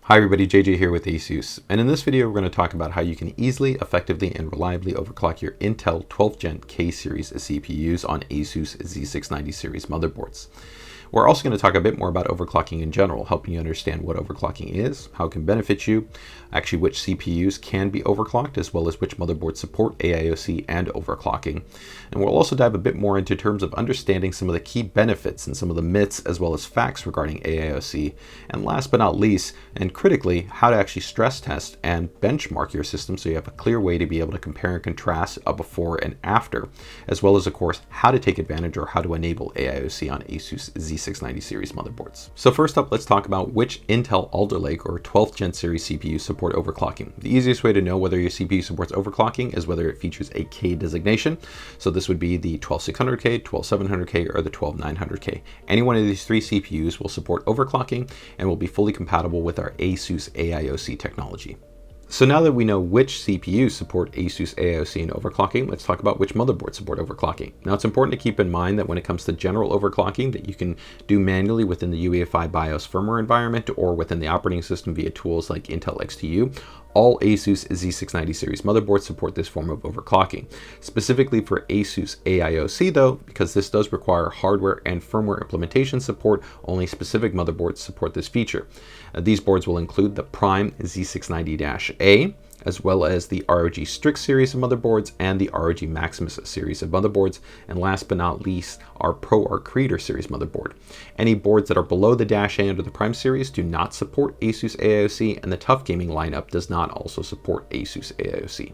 Hi everybody, JJ here with ASUS, and in this video we're going to talk about how you can easily, effectively, and reliably overclock your Intel 12th Gen K series CPUs on ASUS Z690 series motherboards. We're also going to talk a bit more about overclocking in general, helping you understand what overclocking is, how it can benefit you, actually which CPUs can be overclocked, as well as which motherboards support AiOC and overclocking. And we'll also dive a bit more into terms of understanding some of the key benefits and some of the myths as well as facts regarding AiOC. And last but not least, and critically, how to actually stress test and benchmark your system so you have a clear way to be able to compare and contrast a before and after, as well as, of course, how to take advantage or how to enable AiOC on ASUS Z690 series motherboards. So first up, let's talk about which Intel Alder Lake or 12th Gen series CPUs support overclocking. The easiest way to know whether your CPU supports overclocking is whether it features a K designation. So this would be the 12600K, 12700K, or the 12900K. Any one of these three CPUs will support overclocking and will be fully compatible with our ASUS AiOC technology. So now that we know which CPUs support ASUS AiOC and overclocking, let's talk about which motherboards support overclocking. Now it's important to keep in mind that when it comes to general overclocking that you can do manually within the UEFI BIOS firmware environment or within the operating system via tools like Intel XTU, all ASUS Z690 series motherboards support this form of overclocking. Specifically for ASUS AiOC though, because this does require hardware and firmware implementation support, only specific motherboards support this feature. These boards will include the Prime Z690-A, as well as the ROG Strix series of motherboards and the ROG Maximus series of motherboards, and last but not least, our ProArt Creator series motherboard. Any boards that are below the -A under the Prime series do not support ASUS AiOC, and the Tough Gaming lineup does not also support ASUS AiOC.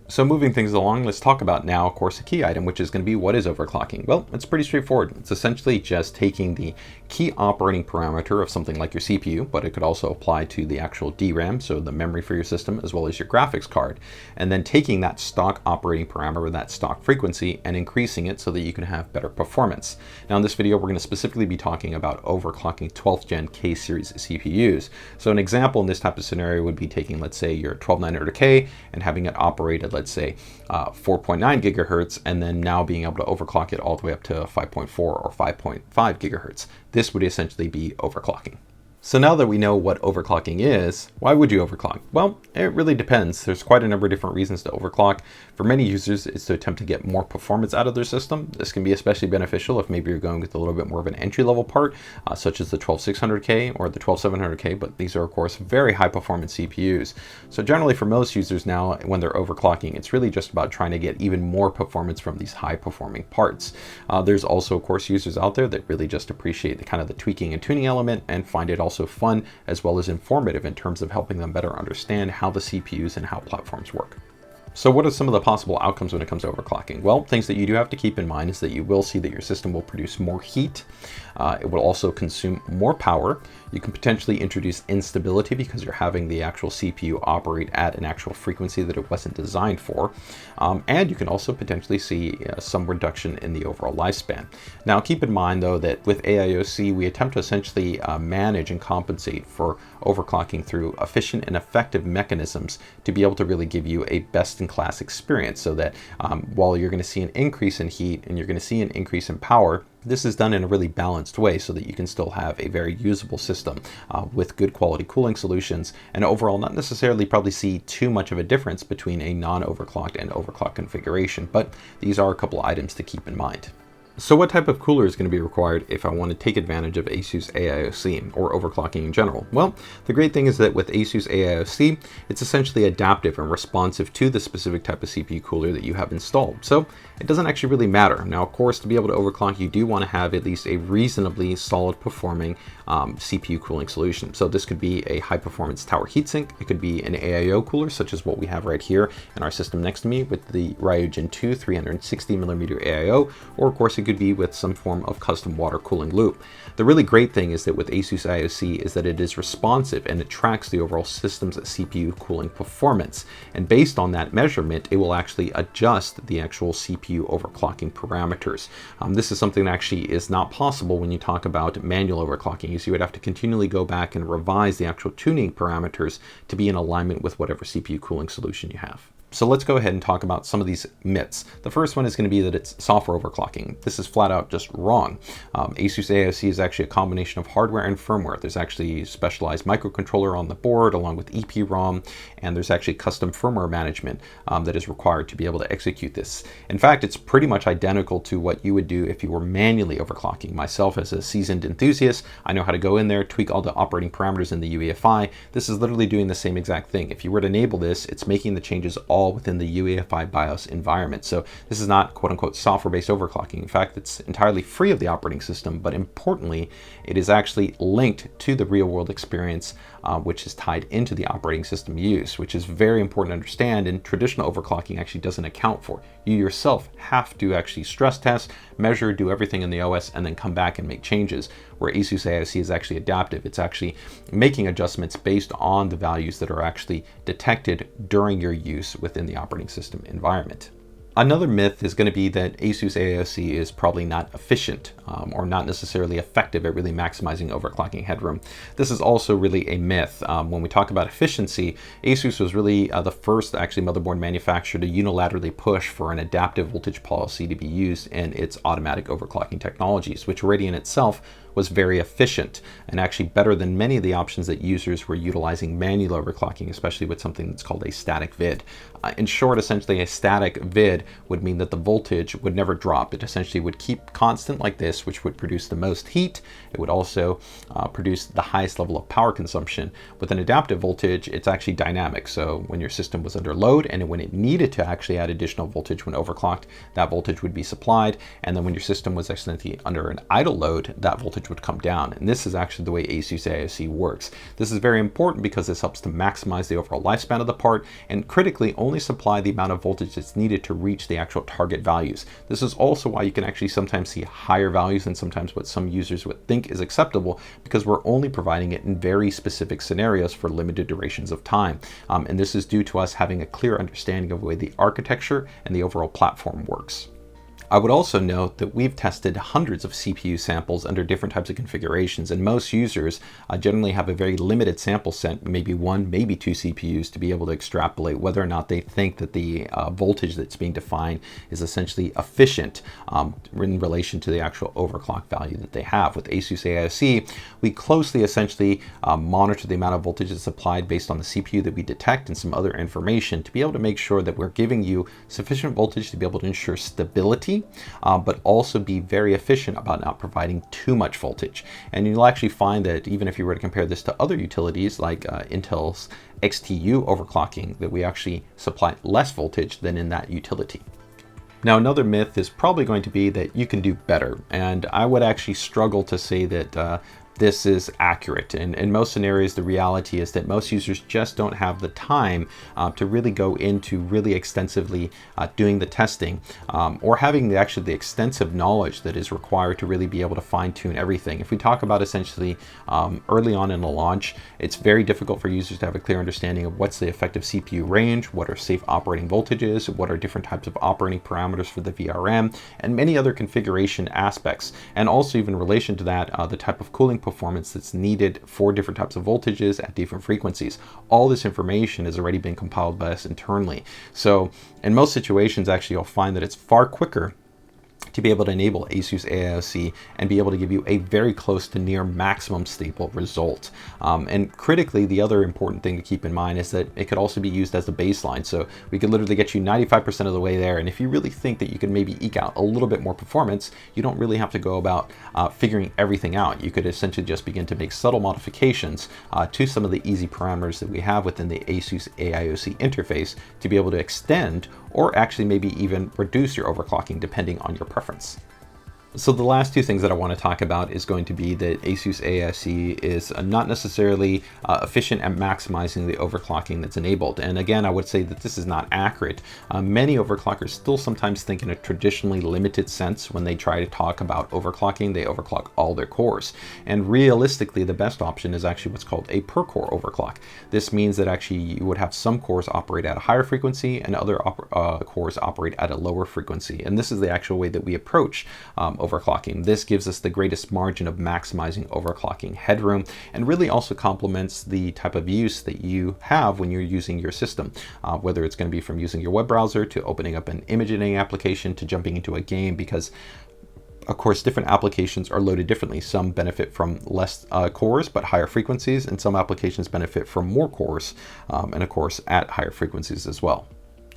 So moving things along, let's talk about now, of course, a key item, which is going to be what is overclocking? Well, it's pretty straightforward. It's essentially just taking the key operating parameter of something like your CPU, but it could also apply to the actual DRAM, so the memory for your system, as well as your graphics card, and then taking that stock operating parameter, that stock frequency, and increasing it so that you can have better performance. Now in this video, we're going to specifically be talking about overclocking 12th Gen K series CPUs. So an example in this type of scenario would be taking, let's say, your 12900K and having it operate at, let's say, 4.9 gigahertz, and then now being able to overclock it all the way up to 5.4 or 5.5 gigahertz. This would essentially be overclocking. So now that we know what overclocking is, why would you overclock? Well, it really depends. There's quite a number of different reasons to overclock. For many users, it's to attempt to get more performance out of their system. This can be especially beneficial if maybe you're going with a little bit more of an entry-level part, such as the 12600K or the 12700K, but these are, of course, very high-performance CPUs. So generally, for most users now, when they're overclocking, it's really just about trying to get even more performance from these high-performing parts. There's also, of course, users out there that really just appreciate the kind of the tweaking and tuning element and find it also fun as well as informative in terms of helping them better understand how the CPUs and how platforms work. So what are some of the possible outcomes when it comes to overclocking? Well, things that you do have to keep in mind is that you will see that your system will produce more heat. It will also consume more power. You can potentially introduce instability because you're having the actual CPU operate at an actual frequency that it wasn't designed for. And you can also potentially see some reduction in the overall lifespan. Now, keep in mind, though, that with AiOC, we attempt to essentially manage and compensate for overclocking through efficient and effective mechanisms to be able to really give you a best-in-class experience so that while you're going to see an increase in heat and you're going to see an increase in power, this is done in a really balanced way so that you can still have a very usable system with good quality cooling solutions, and overall not necessarily probably see too much of a difference between a non-overclocked and overclocked configuration, but these are a couple items to keep in mind. So what type of cooler is going to be required if I want to take advantage of ASUS AiOC or overclocking in general? Well, the great thing is that with ASUS AiOC, it's essentially adaptive and responsive to the specific type of CPU cooler that you have installed. So it doesn't actually really matter. Now, of course, to be able to overclock, you do want to have at least a reasonably solid performing CPU cooling solution. So this could be a high performance tower heatsink. It could be an AIO cooler, such as what we have right here in our system next to me with the Ryujin 2 360mm AIO, or of course it could be with some form of custom water cooling loop. The really great thing is that with ASUS AiOC is that it is responsive and it tracks the overall system's CPU cooling performance. And based on that measurement, it will actually adjust the actual CPU overclocking parameters. This is something that actually is not possible when you talk about manual overclocking. So you would have to continually go back and revise the actual tuning parameters to be in alignment with whatever CPU cooling solution you have. So let's go ahead and talk about some of these myths. The first one is going to be that it's software overclocking. This is flat out just wrong. ASUS AiOC is actually a combination of hardware and firmware. There's actually a specialized microcontroller on the board along with EEPROM, and there's actually custom firmware management that is required to be able to execute this. In fact, it's pretty much identical to what you would do if you were manually overclocking. Myself, as a seasoned enthusiast, I know how to go in there, tweak all the operating parameters in the UEFI. This is literally doing the same exact thing. If you were to enable this, it's making the changes all within the UEFI BIOS environment. So this is not quote unquote software-based overclocking. In fact, it's entirely free of the operating system, but importantly, it is actually linked to the real world experience, which is tied into the operating system use, which is very important to understand, and traditional overclocking actually doesn't account for. You yourself have to actually stress test, measure, do everything in the OS, and then come back and make changes, where ASUS AiOC is actually adaptive. It's actually making adjustments based on the values that are actually detected during your use within the operating system environment. Another myth is going to be that ASUS AiOC is probably not efficient or not necessarily effective at really maximizing overclocking headroom. This is also really a myth. When we talk about efficiency, ASUS was really the first actually motherboard manufacturer to unilaterally push for an adaptive voltage policy to be used in its automatic overclocking technologies, which already in itself was very efficient and actually better than many of the options that users were utilizing manual overclocking, especially with something that's called a static vid. In short, essentially a static vid would mean that the voltage would never drop. It essentially would keep constant like this, which would produce the most heat. It would also produce the highest level of power consumption. With an adaptive voltage, it's actually dynamic. So when your system was under load and when it needed to actually add additional voltage when overclocked, that voltage would be supplied. And then when your system was actually under an idle load, that voltage would come down. And this is actually the way ASUS AiOC works. This is very important because this helps to maximize the overall lifespan of the part and critically only supply the amount of voltage that's needed to reach the actual target values. This is also why you can actually sometimes see higher values than sometimes what some users would think is acceptable, because we're only providing it in very specific scenarios for limited durations of time. And this is due to us having a clear understanding of the way the architecture and the overall platform works. I would also note that we've tested hundreds of CPU samples under different types of configurations, and most users generally have a very limited sample set, maybe one, maybe two CPUs, to be able to extrapolate whether or not they think that the voltage that's being defined is essentially efficient in relation to the actual overclock value that they have. With ASUS AiOC, we closely essentially monitor the amount of voltage that's applied based on the CPU that we detect and some other information to be able to make sure that we're giving you sufficient voltage to be able to ensure stability, but also be very efficient about not providing too much voltage. And you'll actually find that even if you were to compare this to other utilities like Intel's XTU overclocking, that we actually supply less voltage than in that utility. Now, another myth is probably going to be that you can do better, and I would actually struggle to say that this is accurate. In most scenarios, the reality is that most users just don't have the time to really go into really extensively doing the testing or having the extensive knowledge that is required to really be able to fine tune everything. If we talk about essentially early on in the launch, it's very difficult for users to have a clear understanding of what's the effective CPU range, what are safe operating voltages, what are different types of operating parameters for the VRM, and many other configuration aspects. And also even in relation to that, the type of cooling performance that's needed for different types of voltages at different frequencies. All this information has already been compiled by us internally. So in most situations, actually, you'll find that it's far quicker to be able to enable ASUS AiOC and be able to give you a very close to near maximum stable result. And critically, the other important thing to keep in mind is that it could also be used as a baseline. So we could literally get you 95% of the way there. And if you really think that you can maybe eke out a little bit more performance, you don't really have to go about figuring everything out. You could essentially just begin to make subtle modifications to some of the easy parameters that we have within the ASUS AiOC interface to be able to extend or actually maybe even reduce your overclocking depending on your preference. So the last two things that I want to talk about is going to be that ASUS AiOC is not necessarily efficient at maximizing the overclocking that's enabled. And again, I would say that this is not accurate. Many overclockers still sometimes think in a traditionally limited sense when they try to talk about overclocking. They overclock all their cores. And realistically, the best option is actually what's called a per core overclock. This means that actually you would have some cores operate at a higher frequency and other cores operate at a lower frequency. And this is the actual way that we approach overclocking. This gives us the greatest margin of maximizing overclocking headroom, and really also complements the type of use that you have when you're using your system, whether it's going to be from using your web browser to opening up an image editing application to jumping into a game, because of course different applications are loaded differently. Some benefit from less cores but higher frequencies, and some applications benefit from more cores and of course at higher frequencies as well.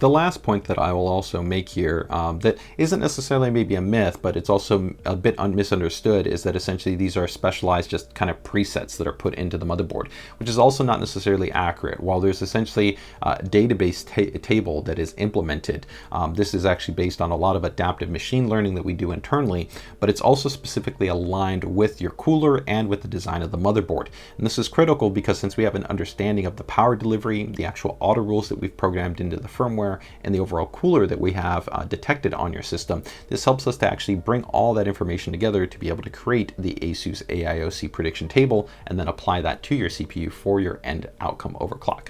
The last point that I will also make here that isn't necessarily maybe a myth, but it's also a bit misunderstood, is that essentially these are specialized just kind of presets that are put into the motherboard, which is also not necessarily accurate. While there's essentially a database table that is implemented, this is actually based on a lot of adaptive machine learning that we do internally, but it's also specifically aligned with your cooler and with the design of the motherboard. And this is critical because since we have an understanding of the power delivery, the actual auto rules that we've programmed into the firmware, and the overall cooler that we have detected on your system, this helps us to actually bring all that information together to be able to create the ASUS AiOC prediction table and then apply that to your CPU for your end outcome overclock.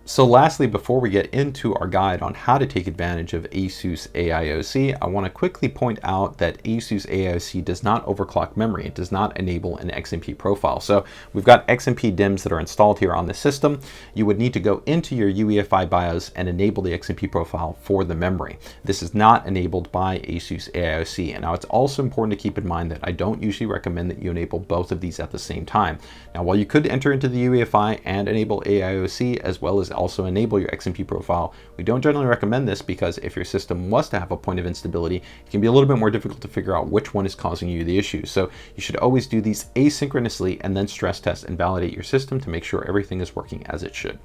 So lastly, before we get into our guide on how to take advantage of ASUS AiOC, I want to quickly point out that ASUS AiOC does not overclock memory. It does not enable an XMP profile. So we've got XMP DIMMs that are installed here on the system. You would need to go into your UEFI BIOS and enable the XMP profile for the memory. This is not enabled by ASUS AiOC. And now it's also important to keep in mind that I don't usually recommend that you enable both of these at the same time. Now, while you could enter into the UEFI and enable AiOC as well as also enable your XMP profile, we don't generally recommend this because if your system was to have a point of instability, it can be a little bit more difficult to figure out which one is causing you the issue. So you should always do these asynchronously and then stress test and validate your system to make sure everything is working as it should.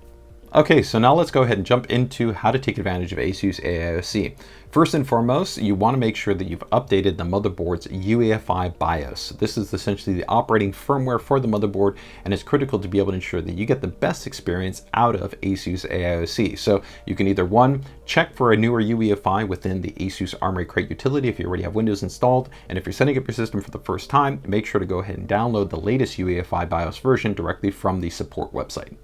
Okay, so now let's go ahead and jump into how to take advantage of ASUS AiOC. First and foremost, you want to make sure that you've updated the motherboard's UEFI BIOS. This is essentially the operating firmware for the motherboard, and it's critical to be able to ensure that you get the best experience out of ASUS AiOC. So you can either, one, check for a newer UEFI within the ASUS Armory Crate utility if you already have Windows installed, and if you're setting up your system for the first time, make sure to go ahead and download the latest UEFI BIOS version directly from the support website.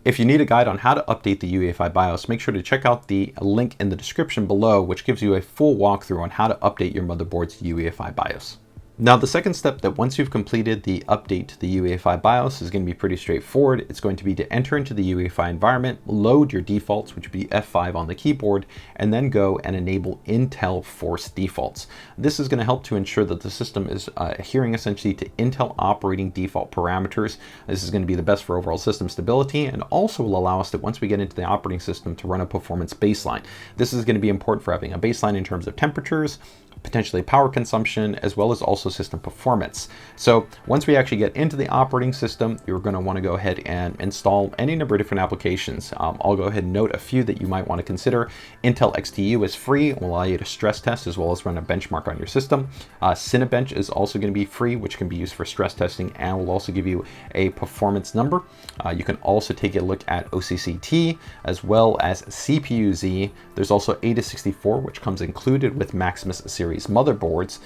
If you need a guide on how to update the UEFI BIOS, make sure to check out the link in the description below, which gives you a full walkthrough on how to update your motherboard's UEFI BIOS. Now, the second step that once you've completed the update to the UEFI BIOS is going to be pretty straightforward. It's going to be to enter into the UEFI environment, load your defaults, which would be F5 on the keyboard, and then go and enable Intel Force defaults. This is going to help to ensure that the system is adhering essentially to Intel operating default parameters. This is going to be the best for overall system stability, and also will allow us to, once we get into the operating system, to run a performance baseline. This is going to be important for having a baseline in terms of temperatures, potentially power consumption, as well as also system performance. So once we actually get into the operating system, you're going to want to go ahead and install any number of different applications. I'll go ahead and note a few that you might want to consider. Intel XTU is free and will allow you to stress test as well as run a benchmark on your system. Cinebench is also going to be free, which can be used for stress testing and will also give you a performance number. You can also take a look at OCCT as well as CPU-Z. There's also ASUS which comes included with Maximus series motherboards,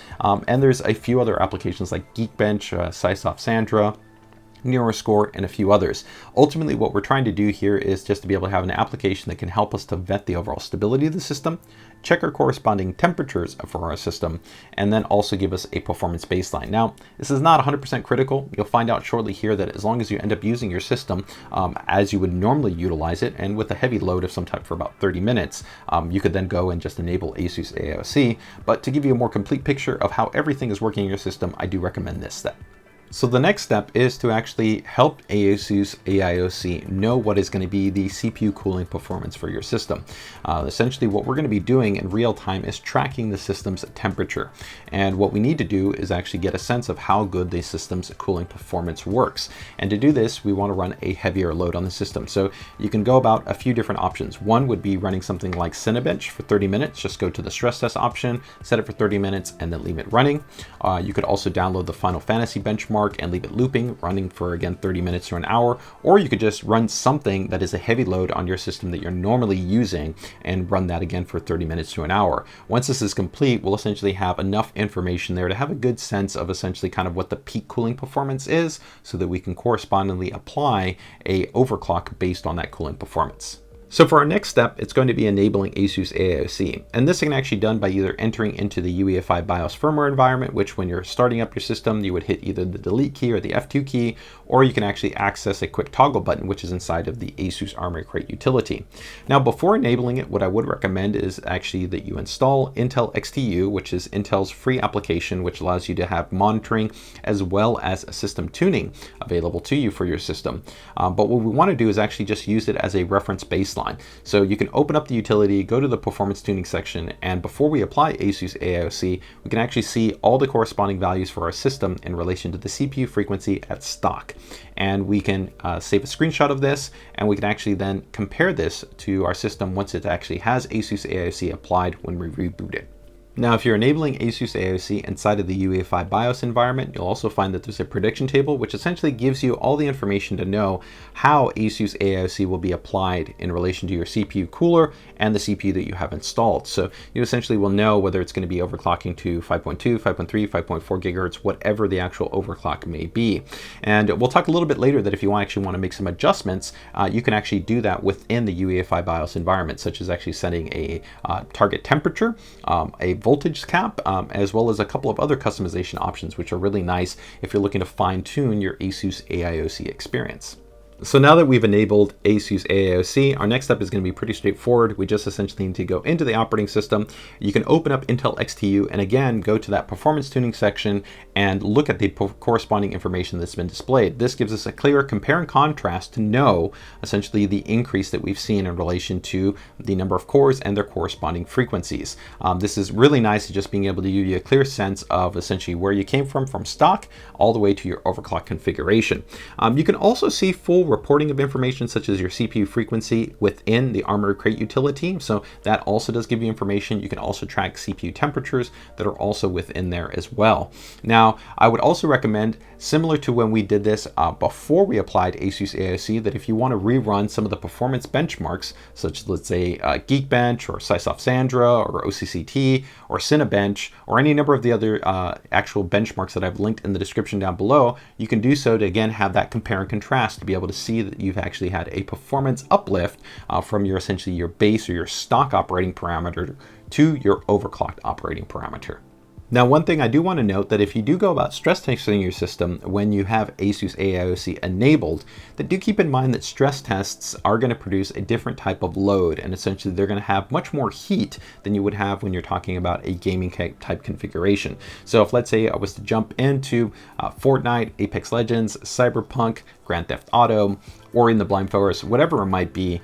and there's a few other applications like Geekbench, Sysoft Sandra, NeuroScore, and a few others. Ultimately, what we're trying to do here is just to be able to have an application that can help us to vet the overall stability of the system, check our corresponding temperatures for our system, and then also give us a performance baseline. Now, this is not 100% critical. You'll find out shortly here that as long as you end up using your system as you would normally utilize it, and with a heavy load of some type for about 30 minutes, you could then go and just enable ASUS AiOC. But to give you a more complete picture of how everything is working in your system, I do recommend this step. So the next step is to actually help ASUS AiOC know what is going to be the CPU cooling performance for your system. Essentially, what we're going to be doing in real time is tracking the system's temperature. And what we need to do is actually get a sense of how good the system's cooling performance works. And to do this, we want to run a heavier load on the system. So you can go about a few different options. One would be running something like Cinebench for 30 minutes. Just go to the stress test option, set it for 30 minutes, and then leave it running. You could also download the Final Fantasy benchmark and leave it looping, running for, again, 30 minutes to an hour, or you could just run something that is a heavy load on your system that you're normally using and run that again for 30 minutes to an hour. Once this is complete, we'll essentially have enough information there to have a good sense of essentially kind of what the peak cooling performance is so that we can correspondingly apply a overclock based on that cooling performance. So for our next step, it's going to be enabling ASUS AiOC. And this can actually be done by either entering into the UEFI BIOS firmware environment, which when you're starting up your system, you would hit either the delete key or the F2 key, or you can actually access a quick toggle button, which is inside of the ASUS Armoury Crate utility. Now, before enabling it, what I would recommend is actually that you install Intel XTU, which is Intel's free application, which allows you to have monitoring as well as system tuning available to you for your system. But what we want to do is actually just use it as a reference baseline. So you can open up the utility, go to the performance tuning section, and before we apply ASUS AiOC, we can actually see all the corresponding values for our system in relation to the CPU frequency at stock. And we can save a screenshot of this, and we can actually then compare this to our system once it actually has ASUS AiOC applied when we reboot it. Now, if you're enabling ASUS AiOC inside of the UEFI BIOS environment, you'll also find that there's a prediction table, which essentially gives you all the information to know how ASUS AiOC will be applied in relation to your CPU cooler and the CPU that you have installed. So you essentially will know whether it's going to be overclocking to 5.2, 5.3, 5.4 gigahertz, whatever the actual overclock may be. And we'll talk a little bit later that if you actually want to make some adjustments, you can actually do that within the UEFI BIOS environment, such as actually setting a target temperature, a voltage cap, as well as a couple of other customization options, which are really nice if you're looking to fine-tune your ASUS AiOC experience. So now that we've enabled ASUS AiOC, our next step is going to be pretty straightforward. We just essentially need to go into the operating system. You can open up Intel XTU and again, go to that performance tuning section and look at the corresponding information that's been displayed. This gives us a clear compare and contrast to know essentially the increase that we've seen in relation to the number of cores and their corresponding frequencies. This is really nice, just being able to give you a clear sense of essentially where you came from stock all the way to your overclock configuration. You can also see full reporting of information such as your CPU frequency within the Armoury Crate utility. So that also does give you information. You can also track CPU temperatures that are also within there as well. Now, I would also recommend, similar to when we did this before we applied ASUS AiOC, that if you want to rerun some of the performance benchmarks, such as let's say Geekbench or Sysoft Sandra or OCCT or Cinebench or any number of the other actual benchmarks that I've linked in the description down below, you can do so to again have that compare and contrast to be able to see that you've actually had a performance uplift from your essentially your base or your stock operating parameter to your overclocked operating parameter. Now, one thing I do want to note that if you do go about stress testing your system when you have ASUS AiOC enabled, that do keep in mind that stress tests are going to produce a different type of load, and essentially they're going to have much more heat than you would have when you're talking about a gaming type configuration. So if let's say I was to jump into Fortnite, Apex Legends, Cyberpunk, Grand Theft Auto, or in the Blind Forest, whatever it might be,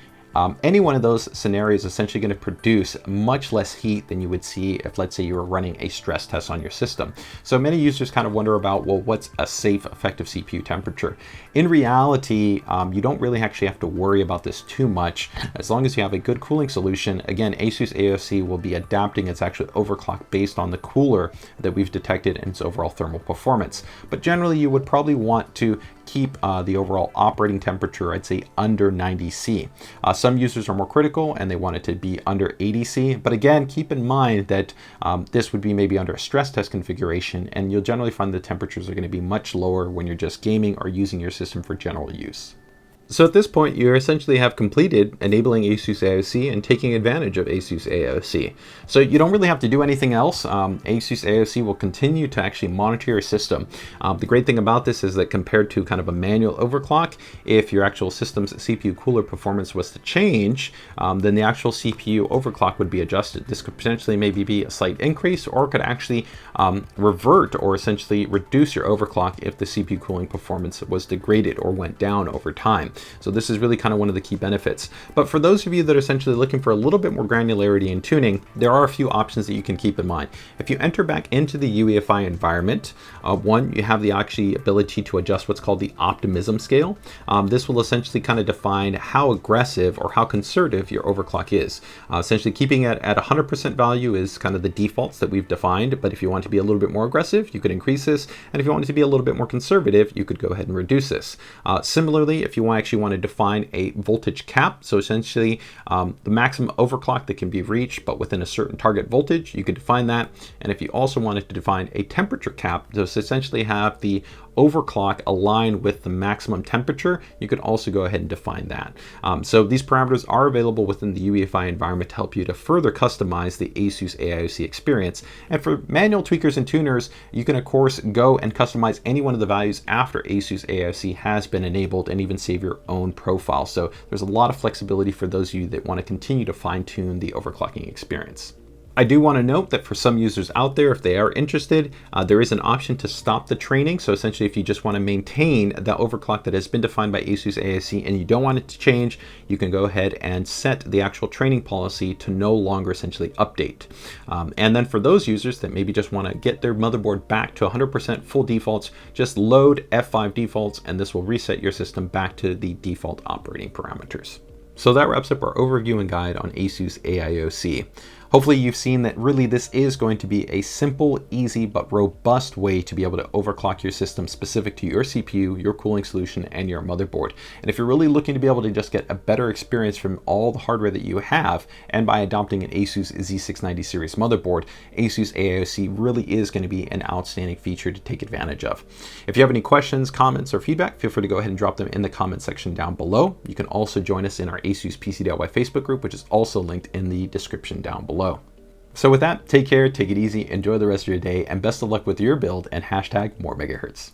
any one of those scenarios is essentially going to produce much less heat than you would see if, let's say, you were running a stress test on your system. So many users kind of wonder about, well, what's a safe, effective CPU temperature? In reality, you don't really actually have to worry about this too much. As long as you have a good cooling solution, again, ASUS AiOC will be adapting its actual overclock based on the cooler that we've detected in its overall thermal performance. But generally, you would probably want to keep the overall operating temperature, I'd say, under 90 C. Some users are more critical and they want it to be under 80 C, but again, keep in mind that this would be maybe under a stress test configuration, and you'll generally find the temperatures are going to be much lower when you're just gaming or using your system for general use. So at this point, you essentially have completed enabling ASUS AiOC and taking advantage of ASUS AiOC. So you don't really have to do anything else. ASUS AiOC will continue to actually monitor your system. The great thing about this is that compared to kind of a manual overclock, if your actual system's CPU cooler performance was to change, then the actual CPU overclock would be adjusted. This could potentially maybe be a slight increase, or could actually revert or essentially reduce your overclock if the CPU cooling performance was degraded or went down over time. So this is really kind of one of the key benefits. But for those of you that are essentially looking for a little bit more granularity in tuning, there are a few options that you can keep in mind. If you enter back into the UEFI environment, one, you have the actually ability to adjust what's called the optimism scale. This will essentially kind of define how aggressive or how conservative your overclock is. Essentially keeping it at 100% value is kind of the defaults that we've defined, but if you want to be a little bit more aggressive, you could increase this, and if you want it to be a little bit more conservative, you could go ahead and reduce this. Similarly, if you actually want to define a voltage cap, so essentially the maximum overclock that can be reached but within a certain target voltage, you could define that. And if you also wanted to define a temperature cap, so essentially have the overclock align with the maximum temperature, you can also go ahead and define that. So these parameters are available within the UEFI environment to help you to further customize the ASUS AiOC experience. And for manual tweakers and tuners, you can of course go and customize any one of the values after ASUS AiOC has been enabled and even save your own profile. So there's a lot of flexibility for those of you that want to continue to fine-tune the overclocking experience. I do want to note that for some users out there, if they are interested, there is an option to stop the training. So essentially, if you just want to maintain the overclock that has been defined by ASUS AiOC and you don't want it to change, you can go ahead and set the actual training policy to no longer essentially update. And then for those users that maybe just want to get their motherboard back to 100% full defaults, just load F5 defaults, and this will reset your system back to the default operating parameters. So that wraps up our overview and guide on ASUS AiOC. Hopefully you've seen that really this is going to be a simple, easy, but robust way to be able to overclock your system specific to your CPU, your cooling solution, and your motherboard. And if you're really looking to be able to just get a better experience from all the hardware that you have, and by adopting an ASUS Z690 series motherboard, ASUS AiOC really is going to be an outstanding feature to take advantage of. If you have any questions, comments, or feedback, feel free to go ahead and drop them in the comment section down below. You can also join us in our ASUS PC.Y Facebook group, which is also linked in the description down below. So with that, take care, take it easy, enjoy the rest of your day, and best of luck with your build, and hashtag more megahertz.